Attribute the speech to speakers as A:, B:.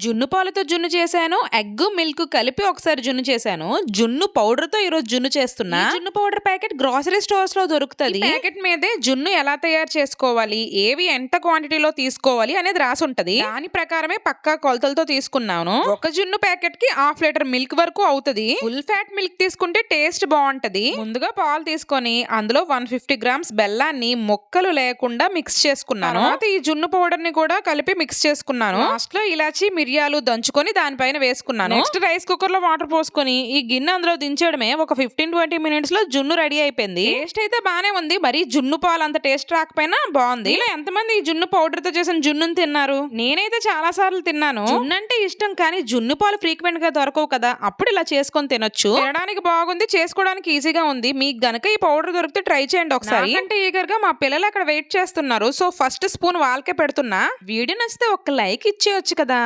A: జున్ను పాలతో జున్ను చేశాను. ఎగ్, మిల్క్ కలిపి ఒకసారి జున్ను చేశాను. జున్ను పౌడర్‌తో ఈరోజు జున్ను చేస్తున్నా. ఈ జున్ను పౌడర్ ప్యాకెట్ గ్రోసరీ స్టోర్స్‌లో దొరుకుతది. ఈ ప్యాకెట్ మీదే జున్ను ఎలా తయారు చేసుకోవాలి, ఏవి ఎంత క్వాంటిటీలో తీసుకోవాలి అనేది రాసుంటది. దాని ప్రకారమే పక్కా కొలతలతో తీసుకున్నాను. ఒక జున్ను ప్యాకెట్ కి 1/2 లీటర్ మిల్క్ వరకు అవుతది. ఫుల్ ఫ్యాట్ మిల్క్ తీసుకుంటే టేస్ట్ బాగుంటది. ముందుగా పాలు తీసుకొని అందులో 150 గ్రామ్స్ బెల్లాన్ని ముక్కలు లేకుండా మిక్స్ చేసుకున్నాను. తర్వాత ఈ జున్ను పౌడర్ ని కూడా కలిపి మిక్స్ చేసుకున్నాను. లాస్ట్ లో ఇలాచి, మిరియాలు దంచుకొని దానిపైన వేసుకున్నాను. నెక్స్ట్ రైస్ కుక్కర్ లో వాటర్ పోసుకొని ఈ గిన్నె అందులో దించడమే. ఒక 15-20 మినిట్స్ లో జున్ను రెడీ అయిపోయింది. టేస్ట్ అయితే బానే ఉంది. మరి జున్ను పాలు అంత టేస్ట్ రాకపోయినా బాగుంది. ఇలా ఎంతమంది ఈ జున్ను పౌడర్ తో చేసిన జున్నుని తిన్నారు? నేనైతే చాలా సార్లు తిన్నాను. జున్ను అంటే ఇష్టం, కానీ జున్ను పాలు ఫ్రీక్వెంట్ గా దొరకవు కదా, అప్పుడు ఇలా చేసుకొని తినొచ్చు. తినడానికి బాగుంది, చేసుకోవడానికి ఈజీగా ఉంది. మీకు గనక ఈ పౌడర్ దొరికితే ట్రై చేయండి ఒకసారి. అంటే ఈగర్ గా మా పిల్లలు అక్కడ వెయిట్ చేస్తున్నారు. సో ఫస్ట్ స్పూన్ వాళ్ళకే పెడుతున్నా. వీడియో నచ్చితే ఒక లైక్ ఇచ్చేయొచ్చు కదా.